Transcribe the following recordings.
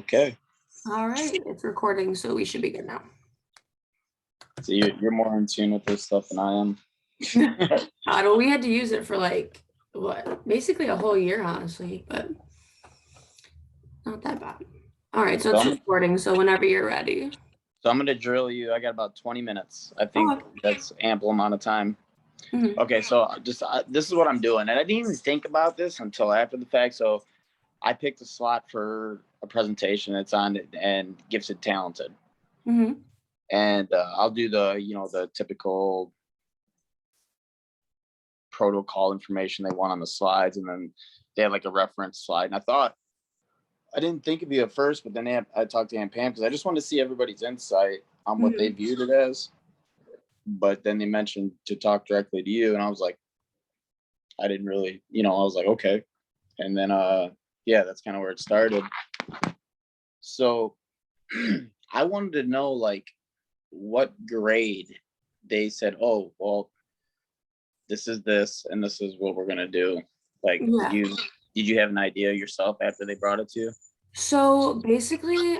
Okay. All right, it's recording, so we should be good now. So you're more in tune with this stuff than I am. We had to use it for like what, basically a whole year, honestly, but not that bad. All right, so it's recording. So whenever you're ready. So I'm gonna drill you. I got about 20 minutes. I think that's ample amount of time. Mm-hmm. Okay, so this is what I'm doing, and I didn't even think about this until after the fact. So I picked a slot for a presentation that's on and Gifted Talented. Mm-hmm. And I'll do the typical protocol information they want on the slides, and then they have like a reference slide. And I didn't think of you at first, but then I talked to Aunt Pam because I just wanted to see everybody's insight on what they viewed it as. But then they mentioned to talk directly to you, and I was like, I didn't really, I was like, okay. And then yeah, that's kind of where it started. So I wanted to know like what grade they said, oh, well, this is this and this is what we're gonna do. Like, did you have an idea yourself after they brought it to you? So basically,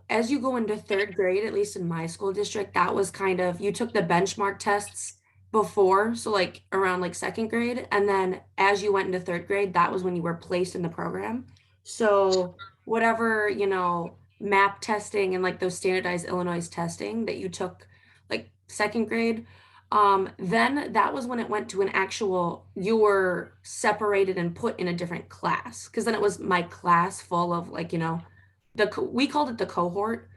as you go into third grade, at least in my school district, that was kind of, you took the benchmark tests before, so like around like second grade, and then as you went into third grade, that was when you were placed in the program. So whatever, map testing and like those standardized Illinois testing that you took like second grade, then that was when it went to an actual, you were separated and put in a different class, because then it was my class full of like, we called it the cohort.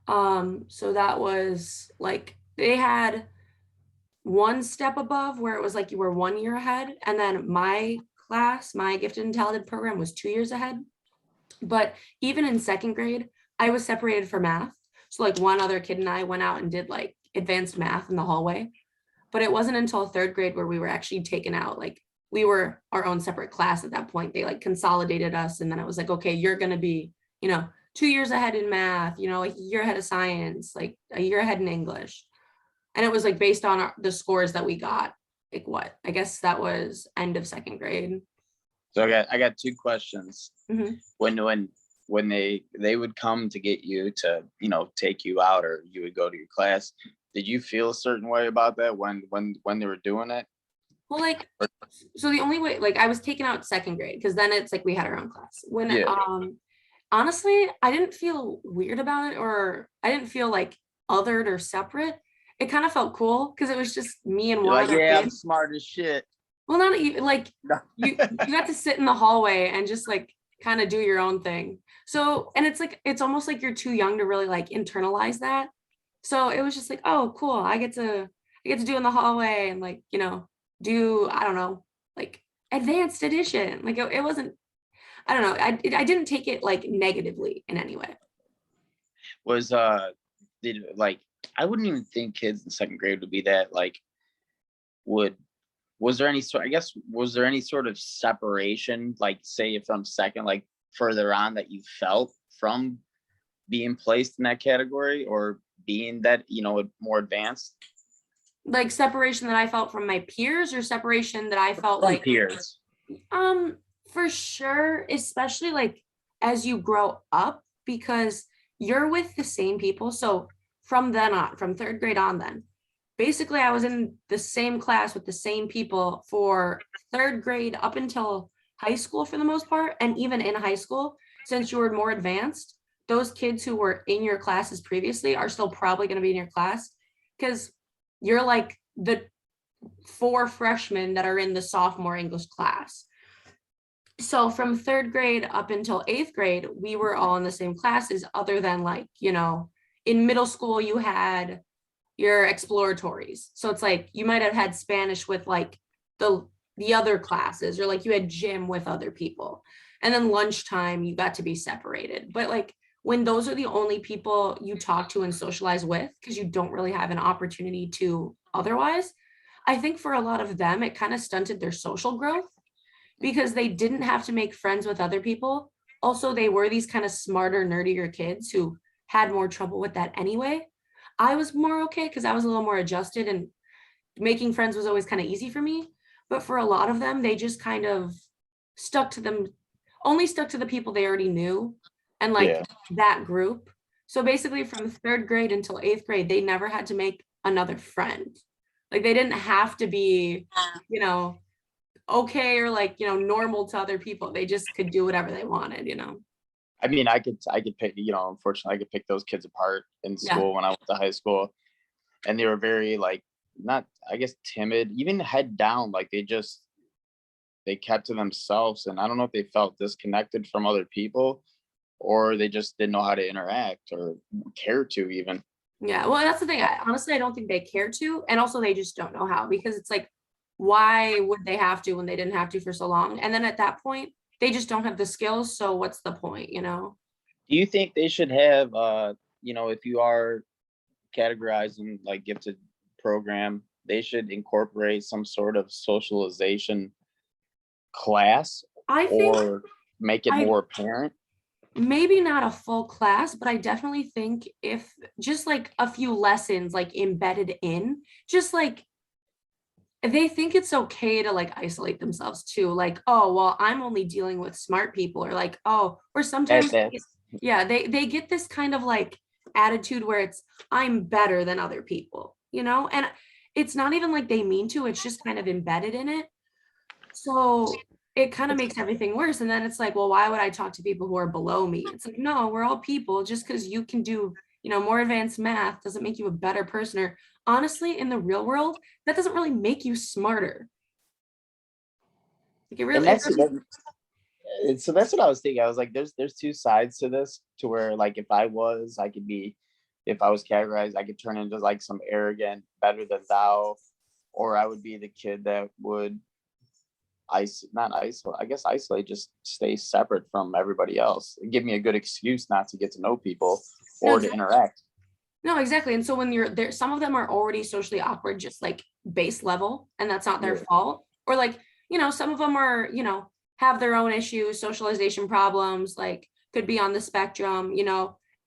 So that was like, they had one step above where it was like you were 1 year ahead, and then my class, my gifted and talented program, was 2 years ahead. But even in second grade, I was separated for math. So like one other kid and I went out and did like advanced math in the hallway. But it wasn't until third grade where we were actually taken out. Like we were our own separate class at that point. They like consolidated us. And then it was like, okay, you're going to be, 2 years ahead in math, a year ahead of science, like a year ahead in English. And it was like based on the scores that we got. Like what? I guess that was end of second grade. So I got two questions. Mm-hmm. When they would come to get you to, take you out, or you would go to your class, did you feel a certain way about that when they were doing it? Well, like, so the only way, like I was taken out second grade, because then it's like we had our own class. Honestly, I didn't feel weird about it, or I didn't feel like othered or separate. It kind of felt cool because it was just me and one other kid. I'm smart as shit. Well, not even like you got to sit in the hallway and just like kind of do your own thing. So, and it's like, it's almost like you're too young to really like internalize that. So it was just like, oh, cool. I get to do in the hallway and like, do, I don't know, like advanced edition. Like it wasn't, I don't know. I didn't take it like negatively in any way. I wouldn't even think kids in second grade would be that like, was there any sort of separation, like say from second, like further on, that you felt from being placed in that category or being that, more advanced? Like separation that I felt from my peers, or separation that I felt from like peers? For sure, especially like as you grow up, because you're with the same people. So from then on, from third grade on, then basically I was in the same class with the same people for third grade up until high school for the most part. And even in high school, since you were more advanced, those kids who were in your classes previously are still probably going to be in your class, because you're like the 4 freshmen that are in the sophomore English class. So from third grade up until 8th grade, we were all in the same classes, other than like, in middle school, you had your exploratories. So it's like, you might have had Spanish with like the other classes, or like you had gym with other people. And then lunchtime, you got to be separated. But like when those are the only people you talk to and socialize with, because you don't really have an opportunity to otherwise, I think for a lot of them, it kind of stunted their social growth, because they didn't have to make friends with other people. Also, they were these kind of smarter, nerdier kids who had more trouble with that anyway. I was more okay because I was a little more adjusted, and making friends was always kind of easy for me. But for a lot of them, they just kind of only stuck to the people they already knew. and like Yeah. that group. So basically from third grade until eighth grade, they never had to make another friend. Like they didn't have to be, you know, okay or like, normal to other people. They just could do whatever they wanted. I mean, I could pick, unfortunately, I could pick those kids apart in Yeah. school when I went to high school, and they were very like not, I guess, timid, even head down. Like they kept to themselves, and I don't know if they felt disconnected from other people or they just didn't know how to interact or care to even. Yeah. Well, that's the thing. Honestly, I don't think they care to. And also they just don't know how because it's like, why would they have to when they didn't have to for so long? And then at that point, they just don't have the skills. So what's the point? Do you think they should have, if you are categorizing like gifted program, they should incorporate some sort of socialization class I think or make it I more apparent? maybe not a full class, but I definitely think if just like a few lessons like embedded in, just like they think it's okay to like isolate themselves too. Like, oh, well, I'm only dealing with smart people, or like, oh, or That sometimes, that's yeah, they get this kind of like attitude where it's I'm better than other people, and it's not even like they mean to, it's just kind of embedded in it. So it kind of makes everything worse. And then it's like, well, why would I talk to people who are below me? It's like, no, we're all people. Just because you can do more advanced math doesn't make you a better person. Or honestly, in the real world, that doesn't really make you smarter. Like and it that's really, so that's what I was thinking. I was like, there's two sides to this, to where like I could be, if I was categorized, I could turn into like some arrogant, better than thou, or I would be the kid that would not isolate, I guess isolate, just stay separate from everybody else. Give me a good excuse not to get to know people no, or to interact. no, exactly. And so when you're there, some of them are already socially awkward, just like base level, and that's not their Yeah. fault. Or like, some of them are have their own issues, socialization problems, like could be on the spectrum.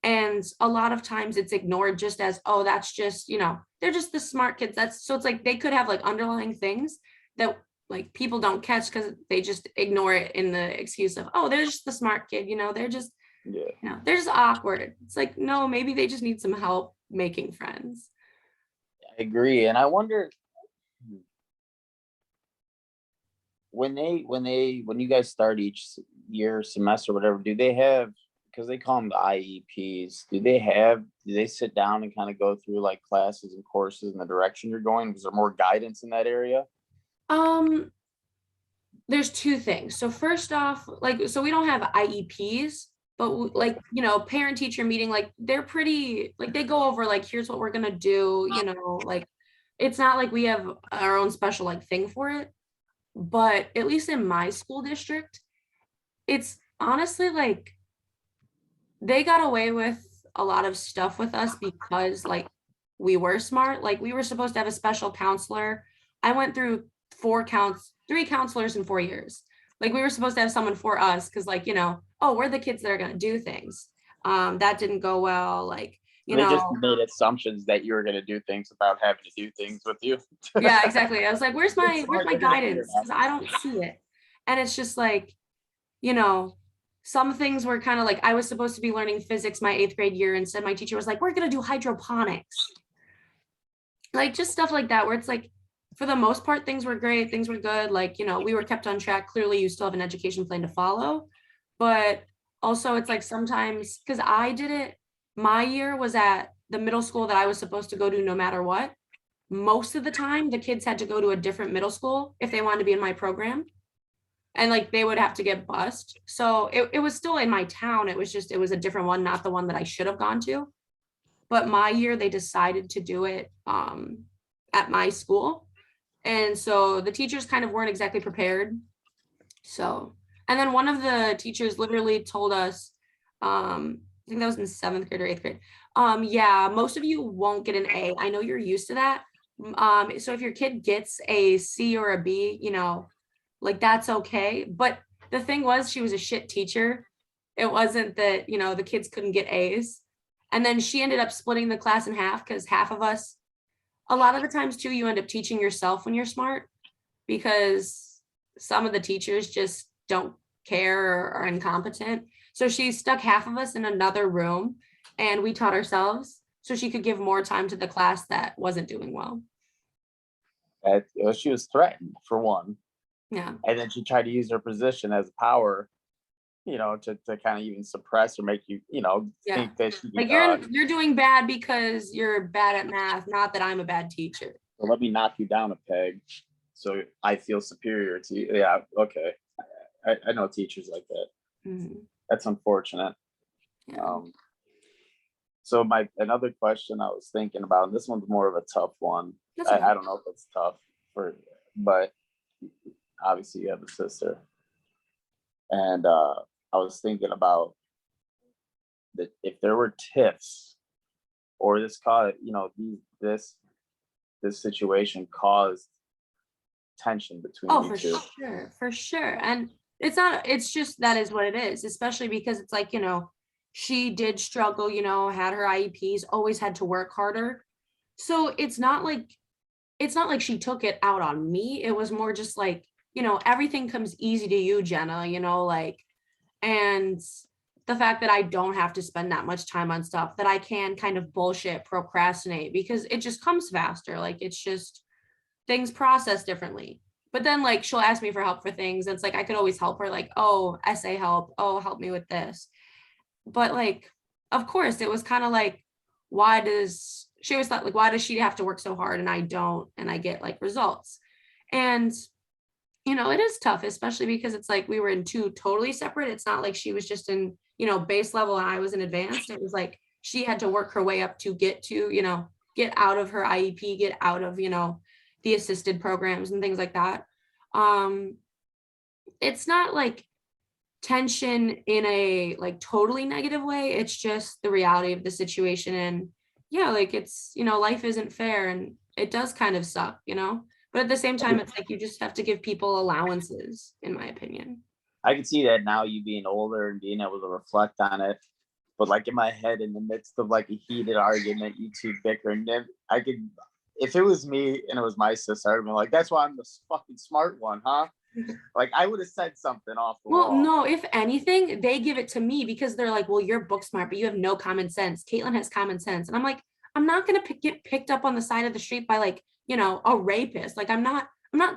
And a lot of times it's ignored just as, oh, that's just, they're just the smart kids. That's so it's like they could have like underlying things that like people don't catch because they just ignore it in the excuse of, oh, they're just the smart kid, they're just Yeah. they're just awkward. It's like, no, maybe they just need some help making friends. I agree. And I wonder, when you guys start each year, semester, whatever, do they have, because they call them the IEPs, do they sit down and kind of go through like classes and courses in the direction you're going? Was there more guidance in that area? Um, there's two things. So first off, like, so we don't have IEPs, but Right. like, parent teacher meeting, like they're pretty, like they go over like, here's what we're gonna do, like it's not like we have our own special like thing for it. But at least in my school district, it's honestly like they got away with a lot of stuff with us because like we were smart. Like we were supposed to have a special counselor. I went through three counselors in 4 years. Like we were supposed to have someone for us because oh, we're the kids that are gonna do things. That didn't go well. Like, you They just know, made assumptions that you were going to do things without having to do things with you. yeah, exactly. I was like, where's It's my smart. They're going to figure it guidance? out. Because I don't see it. And it's just like, you know, some things were kind of like I was supposed to be learning physics my eighth grade year. Instead, my teacher was like, we're gonna do hydroponics. Like just stuff like that, where it's like, for the most part, things were great, things were good. Like, we were kept on track. Clearly, you still have an education plan to follow. But also it's like sometimes because I did it, my year was at the middle school that I was supposed to go to no matter what. Most of the time, the kids had to go to a different middle school if they wanted to be in my program, and like they would have to get bused. So it was still in my town. It was a different one, not the one that I should have gone to. But my year they decided to do it at my school. And so the teachers kind of weren't exactly prepared. So, and then one of the teachers literally told us, I think that was in seventh grade or eighth grade. Yeah, most of you won't get an A. I know you're used to that. So if your kid gets a C or a B, like that's okay. But the thing was, she was a shit teacher. It wasn't that, the kids couldn't get A's. And then she ended up splitting the class in half because half of us, a lot of the times too, you end up teaching yourself when you're smart because some of the teachers just don't care or incompetent. So she stuck half of us in another room and we taught ourselves so she could give more time to the class that wasn't doing well. She was threatened for one, Yeah. and then she tried to use her position as power, to kind of even suppress or make you, Yeah. think that she Like could, you're doing bad because you're bad at math, not that I'm a bad teacher. so let me knock you down a peg so I feel superior to you. Yeah, okay. I know teachers like that. Mhm. That's unfortunate. Yeah. So another question I was thinking about, and this one's more of a tough one. That's okay. I don't know if it's tough but obviously you have a sister. And I was thinking about that if there were tips or this situation caused tension between Oh, you for two. sure, for sure. And it's just that is what it is, especially because it's like, she did struggle, had her IEPs, always had to work harder. So it's not like she took it out on me. It was more just like, everything comes easy to you, Jenna, and the fact that I don't have to spend that much time on stuff, that I can kind of bullshit procrastinate because it just comes faster. Like it's just things process differently. But then like she'll ask me for help for things. And it's like I could always help her, like, oh, essay help. Oh, help me with this. But like, of course, it was kind of like, she always thought like, why does she have to work so hard and I don't, and I get like results? And it is tough, especially because it's like we were in two totally separate. It's not like she was just in, base level and I was in advanced. It was like she had to work her way up to get to, get out of her IEP, get out of, the assisted programs and things like that. It's not like tension in a like totally negative way. It's just the reality of the situation. And yeah, like it's, life isn't fair and it does kind of suck, but at the same time, it's like you just have to give people allowances, in my opinion. I can see that now, you being older and being able to reflect on it. But like in my head, in the midst of like a heated argument, you two bickering, then I could, if it was me and it was my sister, I'd be like, that's why I'm the fucking smart one, huh? Like I would have said something off the Well, wall. no, if anything, they give it to me because they're like, well, you're book smart, but you have no common sense. Caitlin has common sense. And I'm like, I'm not going to get picked up on the side of the street by like, a rapist. Like, I'm not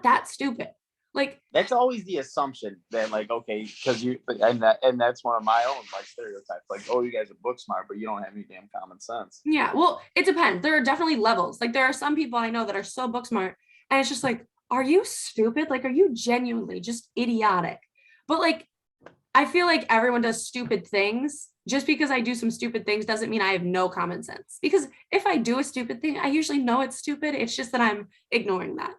that stupid. Like, that's always the assumption that like, okay, because and that's one of my own like stereotypes. Like, oh, you guys are book smart, but you don't have any damn common sense. Yeah, well, it depends. There are definitely levels. Like, there are some people I know that are so book smart, and it's just like, are you stupid? Like, are you genuinely just idiotic? But like, I feel like everyone does stupid things. Just because I do some stupid things doesn't mean I have no common sense. Because if I do a stupid thing, I usually know it's stupid. It's just that I'm ignoring that.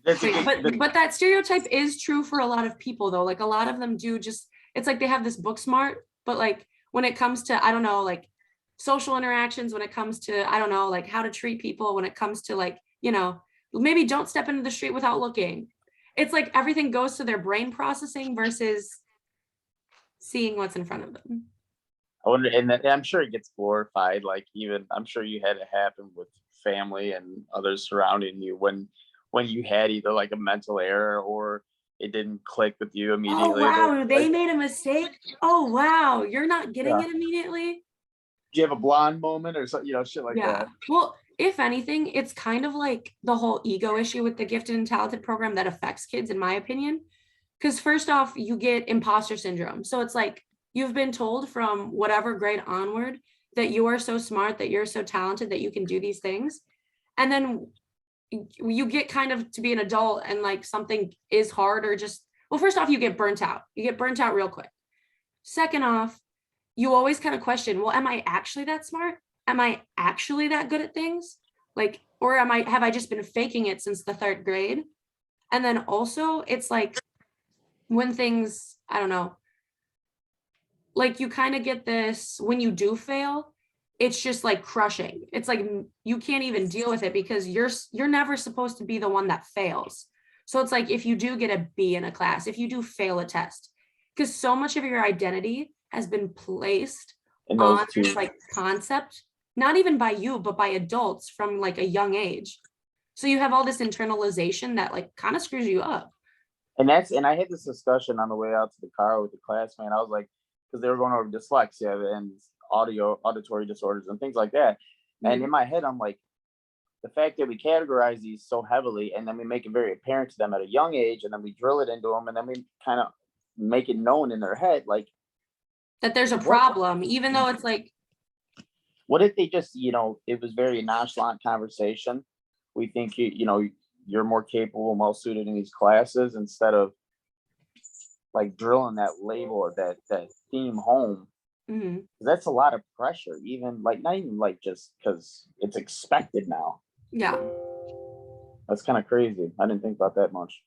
But that stereotype is true for a lot of people, though. Like a lot of them do just, it's like they have this book smart, but like when it comes to, I don't know, like social interactions, when it comes to, I don't know, like how to treat people, when it comes to like, maybe don't step into the street without looking. It's like everything goes to their brain processing versus seeing what's in front of them. I wonder, and I'm sure it gets glorified. Like even, I'm sure you had it happen with family and others surrounding you when you had either like a mental error or it didn't click with you immediately. Oh wow, they made a mistake. Oh wow, you're not getting it immediately. Do you have a blonde moment or something, shit like that? Well, if anything, it's kind of like the whole ego issue with the gifted and talented program that affects kids, in my opinion. Because first off, you get imposter syndrome. So it's like you've been told from whatever grade onward that you are so smart, that you're so talented, that you can do these things. And then you get kind of to be an adult and like something is hard or just, well, first off, you get burnt out. You get burnt out real quick. Second off, you always kind of question, well, am I actually that smart? Am I actually that good at things? Like, or have I just been faking it since the third grade? And then also it's like when things, I don't know, like you kind of get this, when you do fail, it's just like crushing. It's like you can't even deal with it because you're never supposed to be the one that fails. So it's like if you do get a B in a class, if you do fail a test, because so much of your identity has been placed on this like concept, not even by you, but by adults from like a young age. So you have all this internalization that like kind of screws you up. And I had this discussion on the way out to the car with the classmate. I was like, because they were going over dyslexia and auditory disorders and things like that. And in my head, I'm like, the fact that we categorize these so heavily and then we make it very apparent to them at a young age and then we drill it into them and then we kind of make it known in their head, like that there's a problem, even though it's like, what if they just, it was very nonchalant conversation. We think you're more capable, well suited in these classes, instead of like drilling that label or that theme home. That's a lot of pressure, even like not even like just because it's expected now. Yeah, that's kind of crazy. I didn't think about that much.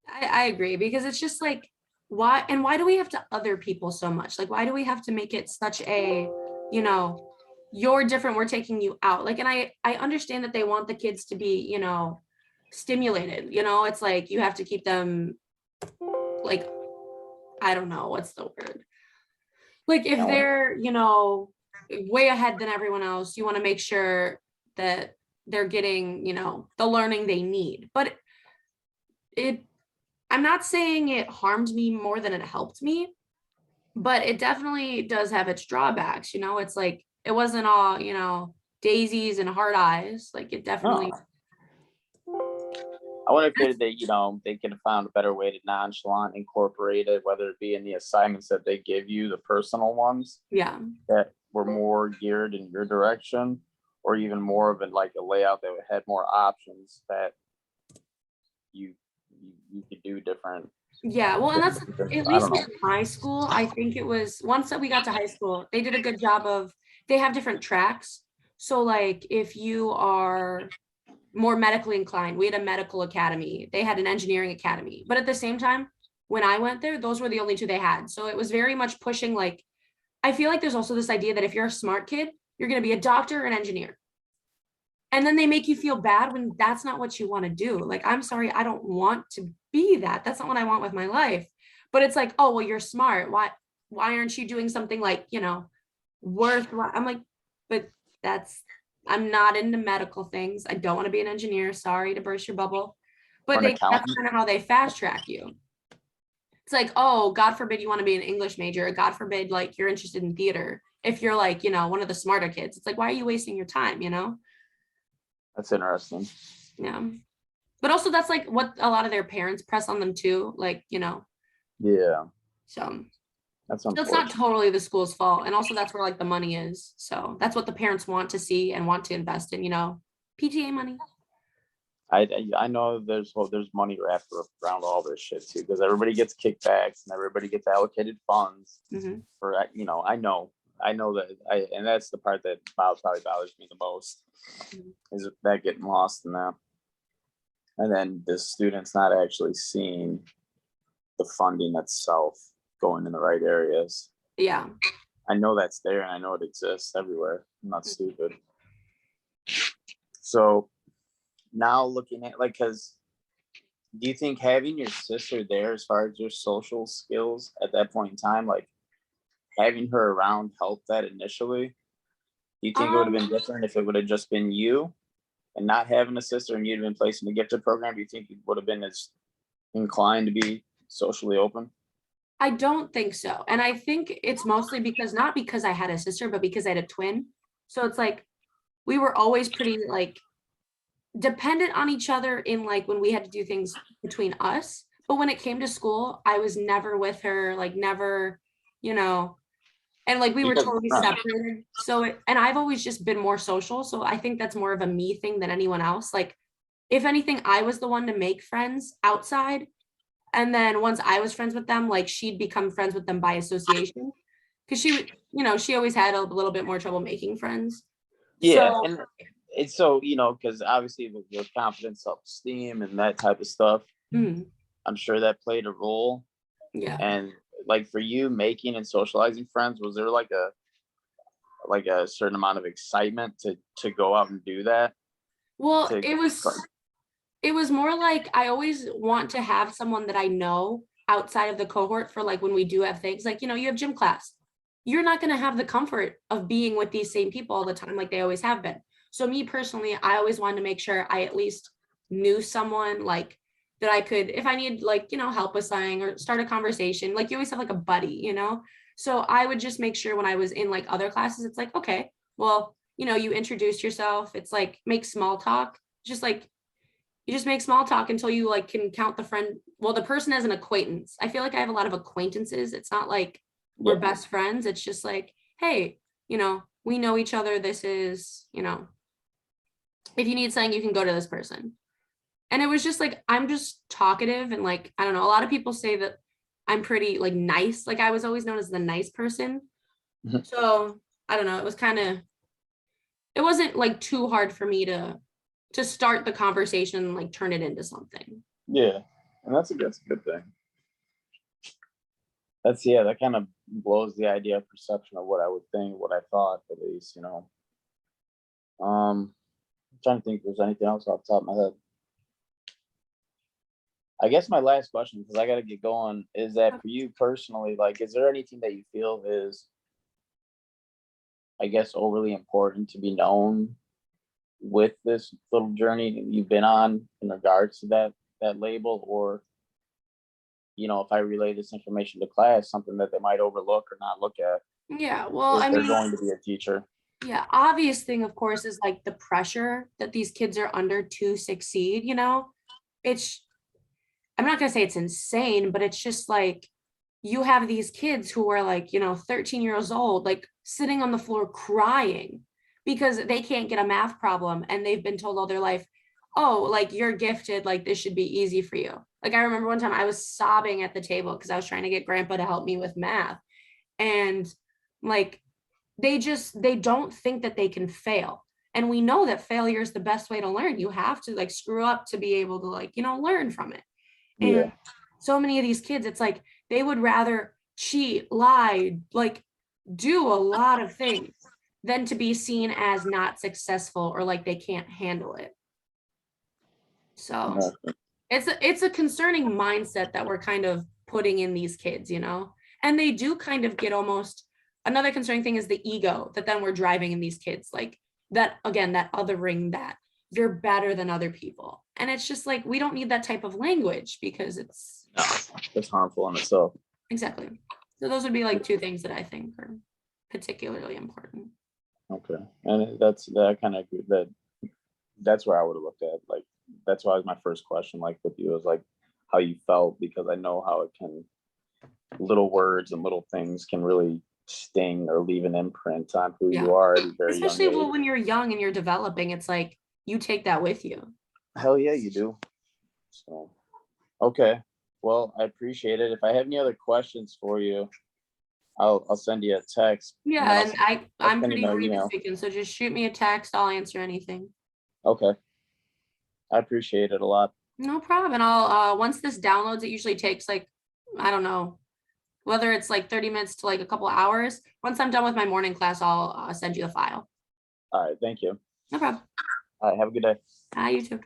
I agree, because it's just like, why do we have to other people so much? Like, why do we have to make it such a, you're different, we're taking you out? Like, and I understand that they want the kids to be, stimulated, it's like you have to keep them, like, I don't know what's the word, like if they're way ahead than everyone else, you want to make sure that they're getting the learning they need. But I'm not saying it harmed me more than it helped me, but it definitely does have its drawbacks. It's like it wasn't all daisies and hard eyes. Like it definitely. I wonder if they could have found a better way to nonchalant incorporate it, whether it be in the assignments that they give you, the personal ones, that were more geared in your direction, or even more of like a layout that had more options that you could do different. Yeah, well, and that's at least with high school. I think it was once that we got to high school, they did a good job of, they have different tracks. So like if you are more medically inclined, we had a medical academy, they had an engineering academy, but at the same time, when I went there, those were the only two they had. So it was very much pushing, like, I feel like there's also this idea that if you're a smart kid, you're going to be a doctor or an engineer. And then they make you feel bad when that's not what you want to do. Like, I'm sorry, I don't want to be that. That's not what I want with my life. But it's like, oh, well, you're smart. Why aren't you doing something like, worthwhile? I'm like, but I'm not into medical things. I don't want to be an engineer. Sorry to burst your bubble. But that's kind of how they fast track you. It's like, oh, God forbid you want to be an English major. God forbid, like, you're interested in theater. If you're like, one of the smarter kids, it's like, why are you wasting your time, That's interesting. Yeah. But also that's like what a lot of their parents press on them too. Like, Yeah. So that's not totally the school's fault. And also that's where like the money is. So that's what the parents want to see and want to invest in, PTA money. I know there's money wrapped around all this shit too, because everybody gets kickbacks and everybody gets allocated funds for, I know that and that's the part that probably bothers me the most, is that getting lost in that. And then the students not actually seeing the funding itself going in the right areas. Yeah. I know that's there and I know it exists everywhere. I'm not stupid. So now looking at, like, because do you think having your sister there, as far as your social skills at that point in time, like having her around helped that initially? Do you think it would have been different if it would have just been you and not having a sister and you'd been placed in the gifted program? Do you think you would have been as inclined to be socially open? I don't think so. And I think it's mostly not because I had a sister, but because I had a twin. So it's like, we were always pretty like dependent on each other in like when we had to do things between us. But when it came to school, I was never with her, like never, and like we were totally separated. So, and I've always just been more social. So I think that's more of a me thing than anyone else. Like, if anything, I was the one to make friends outside. And then once I was friends with them, like she'd become friends with them by association. Because she always had a little bit more trouble making friends. Yeah. So, and it's so, because obviously with your confidence, self-esteem and that type of stuff, I'm sure that played a role. Yeah. And like for you, making and socializing friends, was there like a certain amount of excitement to go out and do that? Well, it was more like I always want to have someone that I know outside of the cohort for like when we do have things like, you have gym class. You're not going to have the comfort of being with these same people all the time like they always have been. So me personally, I always wanted to make sure I at least knew someone like that I could, if I need like, help with something or start a conversation, like you always have like a buddy. So I would just make sure when I was in like other classes, it's like, okay, well, you introduce yourself. It's like make small talk, just like you just make small talk until you like can count the friend, well, the person as an acquaintance. I feel like I have a lot of acquaintances. It's not like we're Yeah. best friends. It's just like, hey, we know each other. This is, if you need something, you can go to this person. And it was just like, I'm just talkative and like, I don't know. A lot of people say that I'm pretty like nice. Like I was always known as the nice person. Mhm. So I don't know. It wasn't like too hard for me to start the conversation and like turn it into something. Yeah. And that's a good thing. That kind of blows the idea of perception of what I would think, what I thought at least, I'm trying to think if there's anything else off the top of my head. I guess my last question, because I got to get going, is that for you personally, like, is there anything that you feel is, I guess, overly important to be known with this little journey you've been on in regards to that label? Or, if I relay this information to class, something that they might overlook or not look at, Yeah, well, if I they're mean, going to be a teacher? yeah, obvious thing, of course, is like the pressure that these kids are under to succeed. It's, I'm not gonna say it's insane, but it's just like you have these kids who are like, 13 years old, like sitting on the floor crying because they can't get a math problem and they've been told all their life, oh, like you're gifted, like this should be easy for you. Like I remember one time I was sobbing at the table because I was trying to get grandpa to help me with math. And like they don't think that they can fail. And we know that failure is the best way to learn. You have to like screw up to be able to like, learn from it. Yeah. And so many of these kids, it's like they would rather cheat, lie, like do a lot of things than to be seen as not successful or like they can't handle it. So Exactly. it's a concerning mindset that we're kind of putting in these kids. And they do kind of get almost, another concerning thing is the ego that then we're driving in these kids, like that again, that othering, that you're better than other people. And it's just like we don't need that type of language because it's No, it's harmful in itself. exactly. So those would be like two things that I think are particularly important. Okay. And that kind of that's where I would have looked at. Like, that's why was my first question, like with you, was like how you felt, because I know how it can, little words and little things can really sting or leave an imprint on who Yeah. you are at a very Especially young well, age. when you're young and you're developing, it's like you take that with you. Hell yeah, you do. So, okay. Well, I appreciate it. If I have any other questions for you, I'll send you a text. And then Yeah, and I'll I'm send you pretty my free this email. weekend, so just shoot me a text. I'll answer anything. Okay. I appreciate it a lot. No problem. And I'll once this downloads, it usually takes like, I don't know, whether it's like 30 minutes to like a couple hours. Once I'm done with my morning class, I'll send you the file. All right. Thank you. No problem. All right. Have a good day. You too.